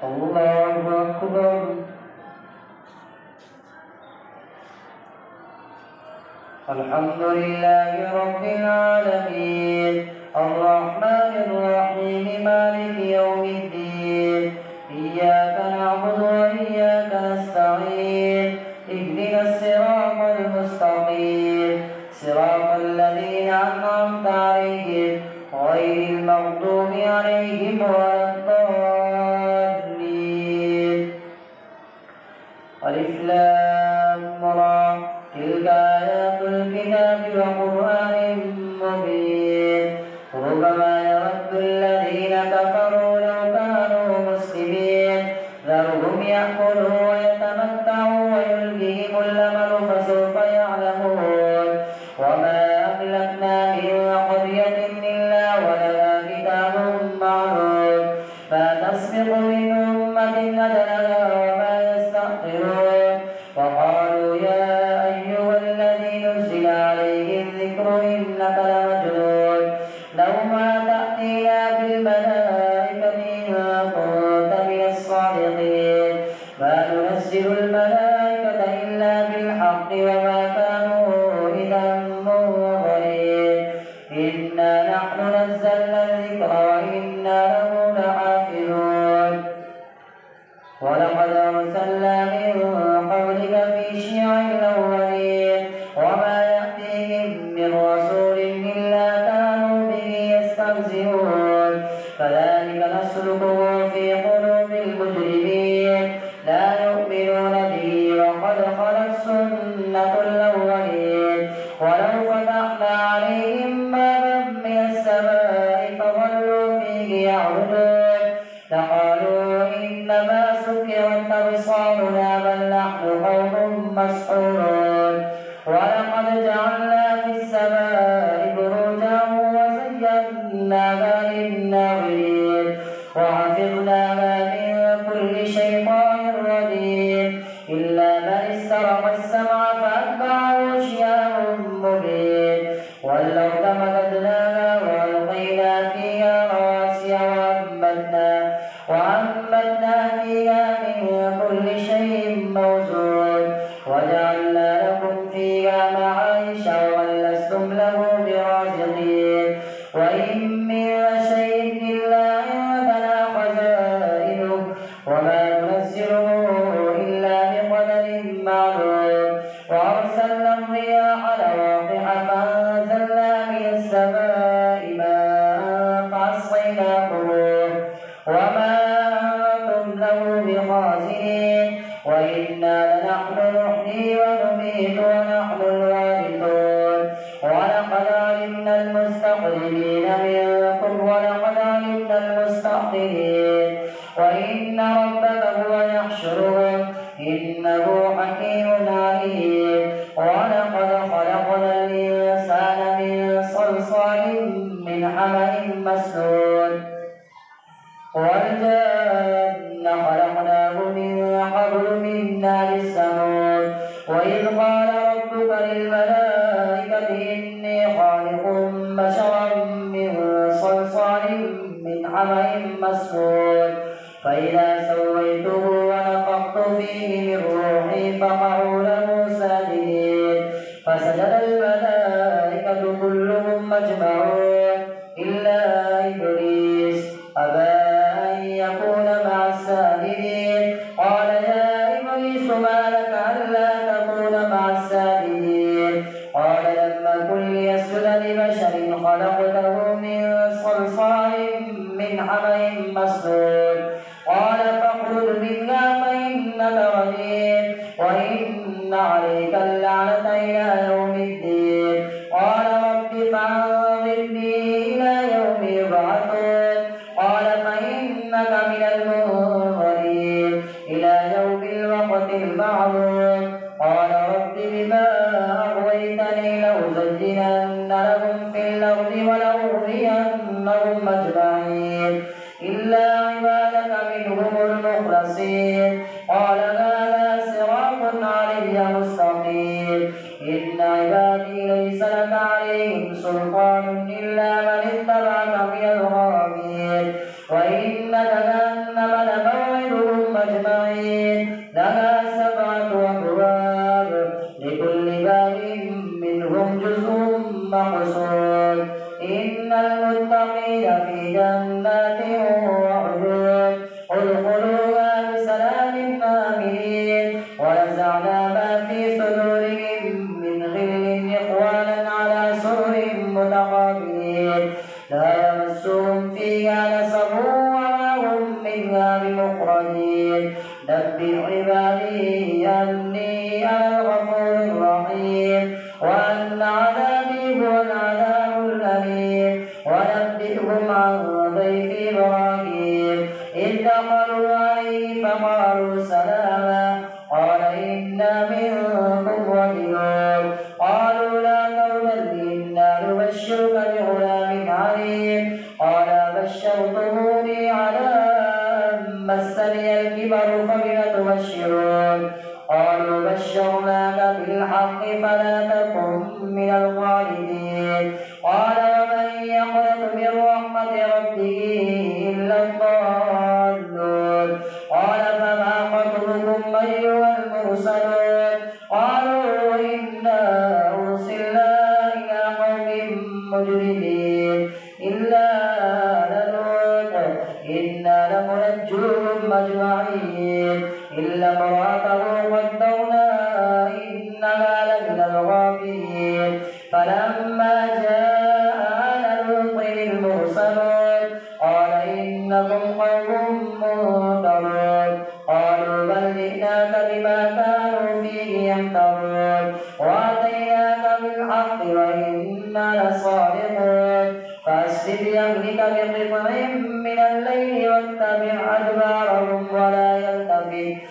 الله أكبر. الحمد لله رب العالمين الرحمن الرحيم مالك يوم الدين إياك نعبد وإياك نستعين اهدنا الصراط المستقيم صراط الذين أنعمت عليهم غير المغضوب عليهم ولا الضالين. ألف لام را تلك آيات الكتاب وقرآن مبين ربما يود الذين كفروا لو كانوا مسلمين ذرهم يأكلوا ويتمتعوا ويلههم الأمل فسوف يعلمون وما أهلكنا من قرية إلا ولها كتاب معلوم ما تسبق من أمة أجلها وما يستأخرون وقالوا يا أيها الذي نزل عليه الذكر إنك لمجنون لو ما تأتينا بالملائكة إن كنت من الصادقين ما ننزل الملائكة إلا بالحق وما كانوا إذا منظرين إنا نحن نزلنا الذكر وإنا له لحافظون ولقد أرسلنا من قبلك في شيع الأولين وما يأتيهم من رسول إلا كانوا به يستهزئون كذلك نسلكه في قلوب المجرمين لا يؤمنون به وقد خلت سنة الأولين ولو فتحنا عليهم بابا من السماء فظلوا فيه يعرجون لقالوا إنما سكرت أبصارنا بل نحن قوم مسحورون ولقد جعلنا في السماء بروجا وزيناها للناظرين وحفظناها من كل شيطان رجيم إلا من استرق السمع فأتبعه شهاب مبين والأرض مددناها وألقينا فيها رواسي وأنبتنا فيها من كل شيء موزون وجعلنا لكم فيها معايش ومن لستم له برازقين وإن من شيء إلا عندنا خزائنه وما ننزله إلا بقدر معلوم وأرسلنا الرياح لواقح فأنزلنا من السماء ماء فأسقيناكموه وما أنتم له بخازنين وإنا لنحن نحيي ونميت ونحن الوارثون ولقد علمنا المستقدمين منكم ولقد علمنا المستأخرين وإن ربك هو يحشرهم إنه حكيم عليم ولقد خلقنا الإنسان من صلصال من حمأ مسنون والجن خلقناه من قبل من نار السموم وإذ قال ربك للملائكة إني خالق بشرا من صلصال من حمأ مسنون فإذا سويته ونفخت فيه من روحي فقعوا له ساجدين فسجد الملائكة كلهم أجمعون إلا إبليس أبى أن يكون مع الساجدين قال يا إبليس ما لك ألا تكون مع الساجدين قال لم أكن ليسجد لبشر خلقته من صلصال من حمأ مسنون قال فاخرج منها فإنك رجيم وإن عليك اللعنة إلى يوم الدين قال رب فأنظرني إلى يوم يبعثون قال فإنك من المنظرين إلى يوم الوقت المعلوم قال رب بما أغويتني لأزينن لهم في الأرض ولأغوينهم أجمعين إلا عبادك منهم المخلصين قال هذا صراط علي مستقيم إن عبادي ليس لك عليهم سلطان إلا من اتبعك من الغاوين وإن جهنم لموعدهم أجمعين لها 7 أبواب لكل باب منهم جزء مقصود إن المتقين في جنات وعيون ادخلوها بسلام آمنين ونزعنا ما في صدورهم من غل إخوانا على سرر متقابلين لا يمسهم فيها نصب وما هم منها بمخرجين نبئ عبادي أني أنا الغفور الرحيم وأن عذابي هو العذاب الأليم ونبئهم عن ضيف إبراهيم إذ دخلوا عليه فقالوا سلاما قال إنا منكم وجلون قالوا لا تغفر إنا نبشرك بغلام عليم قال بشرتموني على أن مسني الكبر فبم تبشرون قالوا بشرناك بالحق فلا تكن من القانتين قال ومن يقنط من رحمة ربه إلا الضالون قال فما خطبكم أيها المرسلون قالوا إنا أرسلنا إلى قوم مجرمين إلا آل لوط إنا لمنجوهم أجمعين إلا امرأته قدرنا إنها لمن الغابرين فلما جاء آل لوط المرسلون قال إنكم قوم منكرون قالوا بل جئناك بما كانوا فيه يمترون وأتيناك بالحق وإنا لصادقون فأسر بأهلك بقطع من الليل واتبع أدبارهم ولا يلتفت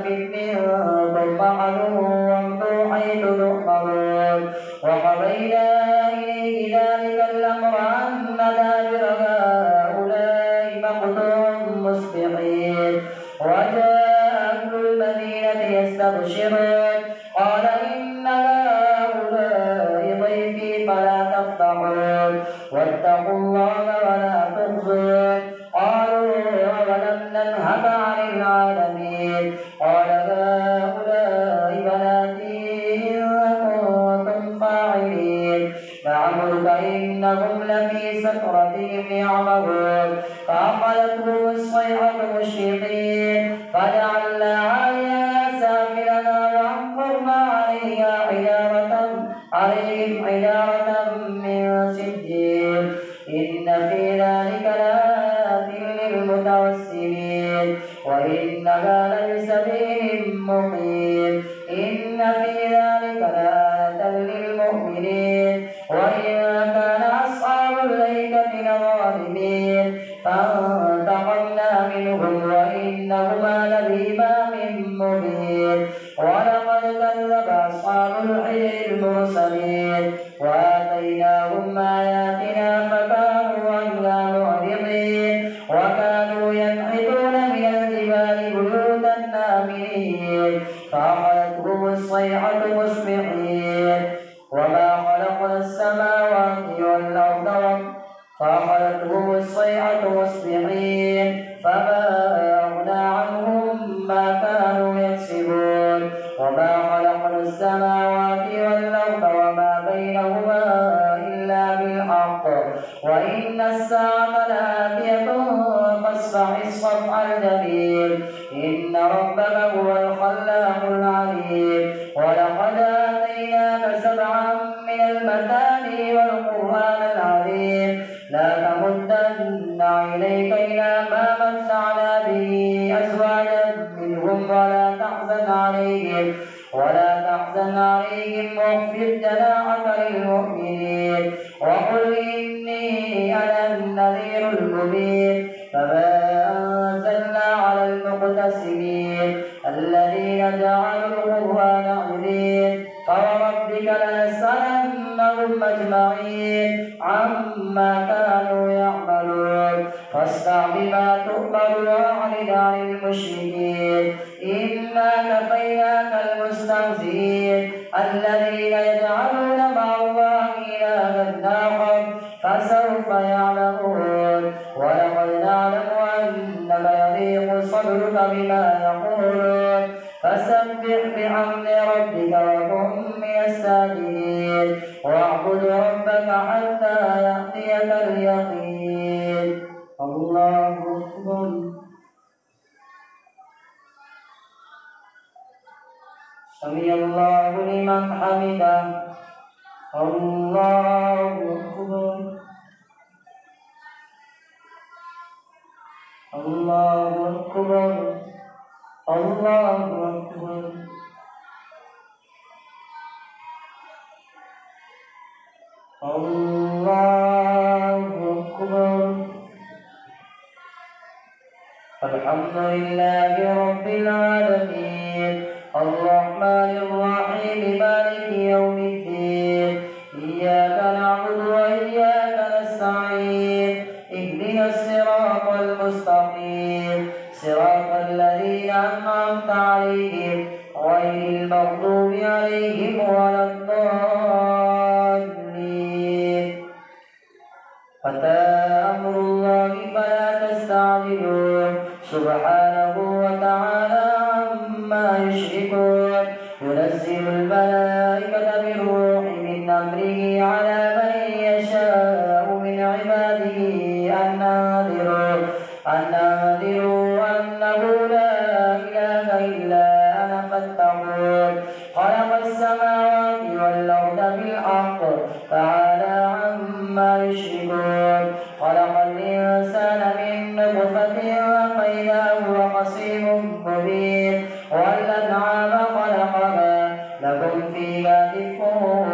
منكم أحد وامضوا حيث تؤمرون وقضينا إليه ذلك الأمر أن دابر هؤلاء مقطوع مصبحين وجاء أهل المدينة يستبشرون قال إن هؤلاء ضيفي فلا تفضحون واتقوا الله ولا تخزون قالوا أولم ننهك عن العالمين قال هؤلاء بناتي إن كنتم فاعلين لعمرك إنهم لفي سكرتهم يعمهون فأخذتهم الصيحة مشرقين فجعلنا عليها سافلها وأمطرنا عليهم حجارة من سجيل إن في ذلك لآيات للمتوسمين وإنها لبسبيل مقيم إن في ذلك لآية للمؤمنين وإن كان أصحاب الأيكة لظالمين فانتقمنا منهم وإنهما لبإمام مبين ولقد كذب أصحاب الحجر المرسلين وآتيناهم آياتنا فكانوا عنها معرضين وكانوا ينحتون من الجبال بيوتا آمنين فأخذتهم الصيحة مصبحين وما خلقنا السماوات والأرض فأخذتهم الصيحة مصبحين فما أغنى عنهم ما كانوا يكسبون وما خلقنا السماوات والأرض وما بينهما إلا بالحق وإن الساعة لآتية فاصفح الصفح الجميل إن ربك هو الخلاق العليم ولقد آتيناك 7 من المثاني والقرآن العظيم لا تمدن عينيك إلى ما متعنا به أزواجا منهم ولا تحزن عليهم واخفض جناحك للمؤمنين وقل إني أنا النذير المبين فما أنزلنا على المقتسمين الذين جعلوا القرآن عظيم فوربك لنسألنهم أجمعين عما كانوا يعملون فاصدع بما تؤمر وأعرض عن المشركين إنا كفيناك المستهزئين الذين يجعلون مع الله إلها آخر فسوف يعلمون ولقد نعلم أنك يضيق صدرك بما يقولون فسبح بحمد ربك وكن من الساجدين واعبد ربك حتى يأتيك اليقين. الله أكبر. سمع الله لمن حمده. الله أكبر. الله أكبر. الله أكبر. الله أكبر. الحمد لله رب العالمين الرحمن الرحيم مالك يوم الدين إياك نعبد وإياك نستعين اهدنا الصراط المستقيم صراط الذين أنعمت عليهم غير المغضوب عليهم ولا الضالين. أتى أمر الله فلا تستعجلوه سبحانه وتعالى عما يشركون. ينزل الملائكة بالروح من أمره على من يشاء من عباده أن أنذروا أنه لا إله إلا أنا فاتقون. خلق السماوات والأرض بالحق تعالى عما يشركون. خلق الإنسان من نطفة فإذا هو خصيم مبين. والأنعام خلقها لكم فيها دفء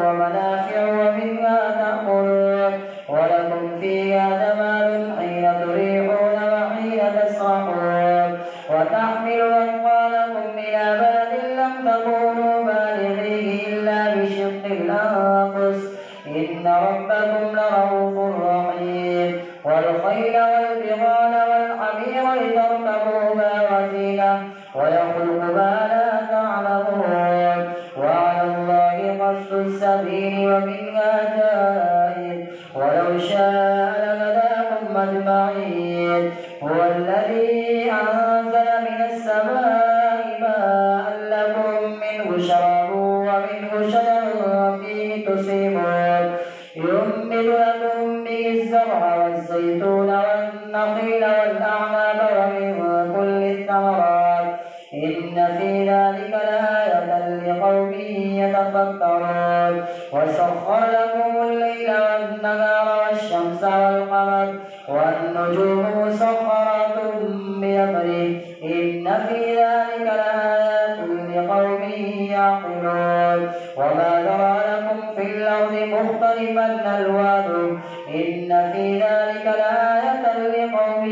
ومنافع ومنها تأكلون ولكم فيها جمال حين تريحون وحين تسرحون وتحمل أثقالكم إلى بلد لم تكونوا بالغيه إلا بشق الأنفس إن ربكم لرؤوف رحيم. والخيل والبغال والحمير لتركبوها وزينة ويخلق ما لا تعلمون. وعلى الله قصد السبيل ومنها جائر ولو شاء لهداكم أجمعين. هو الذي أنزل من السماء ماء لكم منه شراب ومنه شجر فيه تسيمون ينبت لكم به الزرع والزيتون والنخيل والأعناب ومن كل الثمرات إن في ذلك لآية لقوم يتفكرون. وسخر لكم الليل والنهار والشمس والقمر والنجوم مسخرات بأمره إن في ذلك لآيات لقوم يعقلون. وما ذرأ لكم في الأرض مختلفا ألوانه إن في ذلك لآية لقوم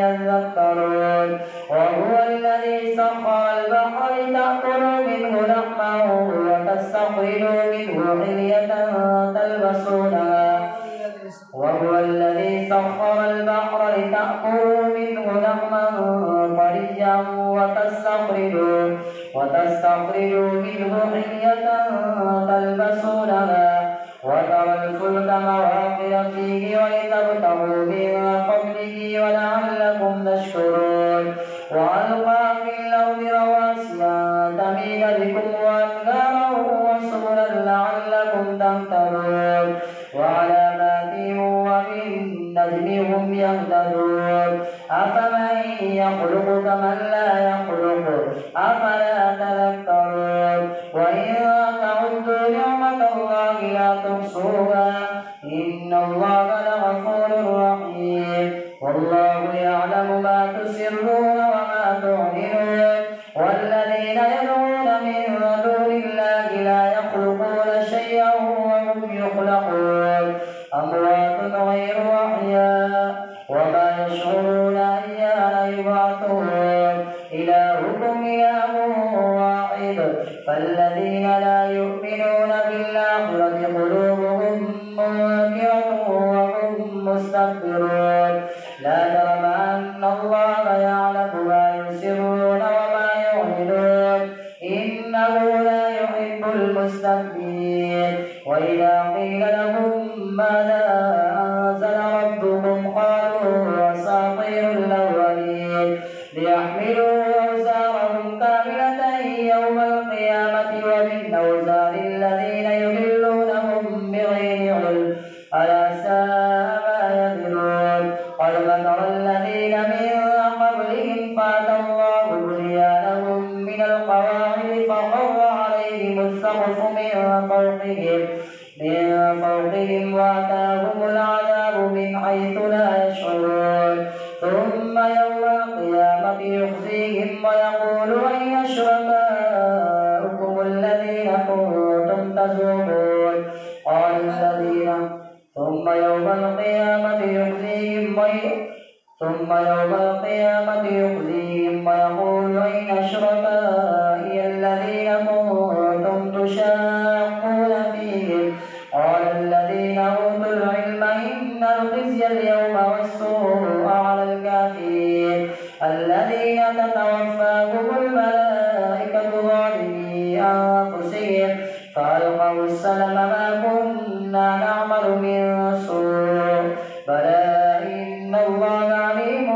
يذكرون. وهو الذي سخر البحر لتأكلوا منه لحما وتستخرجوا منه حلية تلبسونها. وهو الذي سخر البحر لتأكلوا منه لحما طريا وتستخرجوا منه حلية تلبسونها وترى الفلك مواخر فيه ولتبتغوا من فضله ولعلكم تشكرون. وألقى في الأرض رواسي أن تميد بكم وأنهارا وسبلا لعلكم تهتدون. وعلامات وبالنجم هم يهتدون. أفمن يخلق كمن لا يخلق أفلا تذكرون. وإن تعدوا نعمة الله لا تحصوها إن الله لغفور رحيم. والله يعلم ما تسرون وما تعلنون. والذين يدعون من دون الله لا يخلقون شيئا وهم يخلقون أموات غير أحياء وما يشعرون أيان يبعثون. إلهكم إله واحد فالذين لا يؤمنون بالآخرة قلوبهم منكرة وهم مستكبرون. لا جرم أن الله يعلم ما يسرون وما يعلنون إنه لا يحب المستكبرين. وإذا قيل لهم ماذا أنزل ربكم قالوا أساطير الأولين الذين من قبلهم فأتى الله بنيانهم من القواعد فخر عليهم السقف من فوقهم وأتاهم العذاب من حيث لا يشعرون ثم يوم القيامة يخزيهم ويقول أين شركاؤكم الذين كنتم تزعمون قال الذين ثم يوم القيامة يخزيهم ويقول أين شركائي الذين كنتم تشاقون فيهم قال الذين أوتوا العلم إن الخزي اليوم والسوء على الكافرين الذين تتوفاهم الملائكة ظالمي أنفسهم فألقوا السلم ما كنا نعمل من سوء بلى إن الله عليم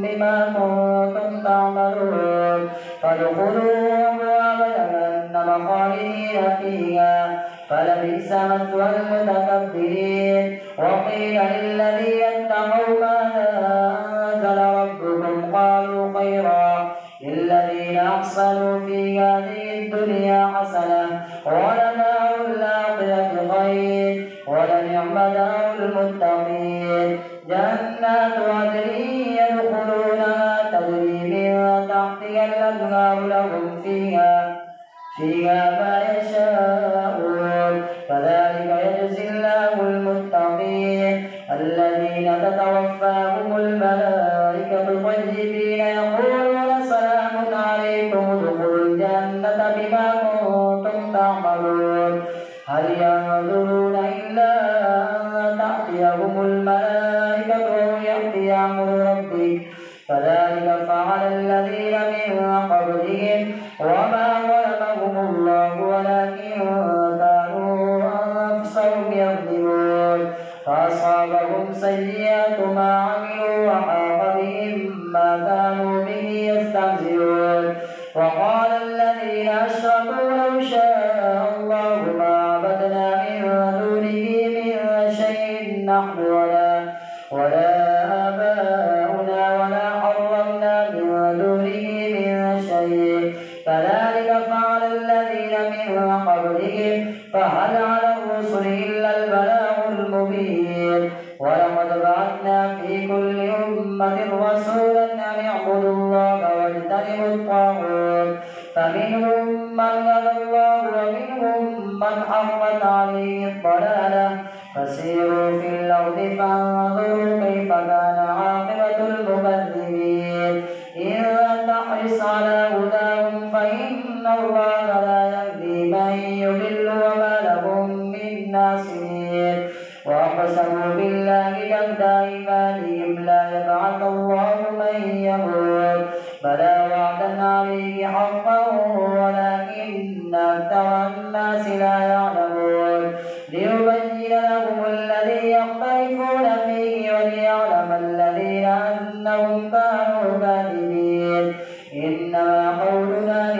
بما كنتم تعملون فادخلوا أبواب جهنم خالدين فيها فلبئس مثوى المتكبرين وقيل للذين اتقوا ماذا أنزل ربكم قالوا خيرا للذين أحسنوا في هذه الدنيا حسنة ولدار الآخرة خير ولنعم دار المتقين جنات عدن يدخلونها تجري من تحتها الأنهار لهم فيها ما يشاءون كذلك يجزي الله المتقين الذين تتوفاهم الملائكة طيبين يقولون سلام عليكم ادخلوا الجنة بما كنتم تعملون هل ينظرون إلا أن تأتيهم الملائكة أو يأتي أمر ربك كذلك فعل الذين من قبلهم وما ظلمهم الله ولكن كانوا أنفسهم يظلمون فأصابهم سيئات ما عملوا وحاق بهم ما كانوا به يستهزئون وقال الذين أشركوا لو شاء الله ما عبدنا من دونه من شيء نحن ولا آباؤنا ولا حرمنا من دونه من شيء كذلك فعل الذين من قبلهم فهل على الرسل إلا البلاغ المبين ولقد بعثنا في كل أمة رسولا أن اعبدوا الله واجتنبوا الطاغوت فمنهم من هدى الله ومنهم من حقت عليه الضلالة فسيروا في الأرض فانظروا كيف كان عاقبة المكذبين إن تحرص على هداهم فإن الله لا يهدي من يضل وما لهم من ناصرين وأقسموا بالله جهد أيمانهم لا يبعث الله من يموت بلى وعدا عليه حقا ولكن أكثر الناس لا يعلمون ليبين لهم الذي يختلفون فيه وليعلم الذين أنهم كانوا كاذبين إنما قولنا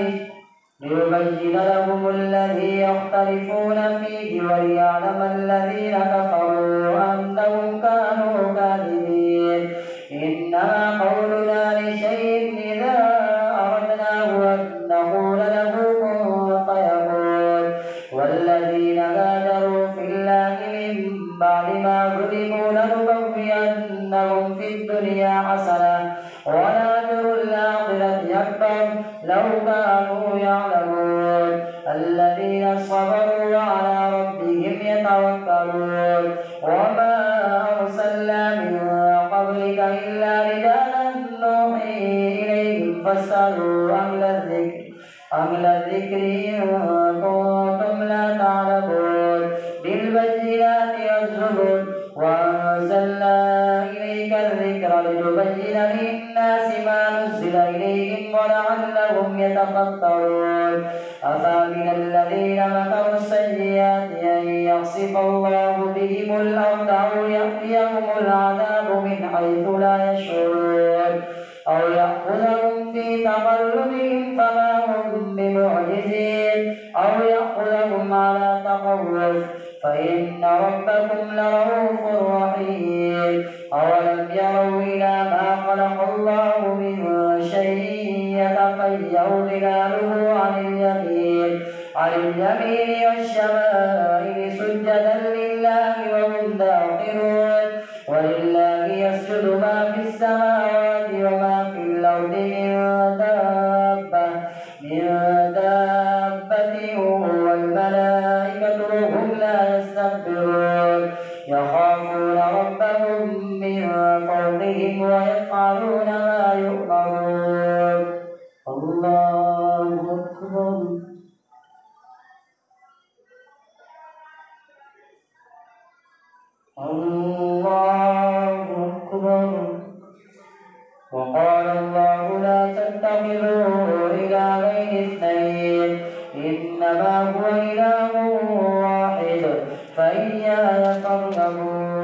ليبين لهم الذي يختلفون فيه وليعلم الذين كفروا أنهم كانوا كاذبين إنما قولنا لشيء إذا أردناه أن نقول له كن فيكون والذين هاجروا في الله من بعد ما ظلموا لنبوئنهم في الدنيا حسنة ولأجر الآخرة أكبر لو كانوا يعلمون الذين صبروا وعلى ربهم يتوكلون وما أرسلنا من قبلك إلا رجالا نوحي إليهم فاسألوا أهل الذكر إن كنتم لا تعلمون بالبينات والزبر وأنزلنا إليك الذكر لتبين للناس ما نزل إليهم ولعلهم يتفكرون أفمن الذين مكروا السيئات أن يخسف الله بهم الأرض أو يأتيهم العذاب من حيث لا يشعرون أو يأخذهم في تقلبهم فما هم بمعجزين أو يأخذهم على تخوف فإن ربكم لرؤوف رحيم أولم يروا إلى ما له ظلاله عن اليمين والشمائل سجدا لله وهم داخرون ولله يسجد ما في السماوات وما في الأرض من دابة والملائكة وهم لا يستكبرون يخافون ربهم من فوقهم ويفعلون ما يؤمرون الله أكبر الله أكبر وقال الله لا تتخذوا إلهين اثنين إنما هو إله واحد فإياي فارهبون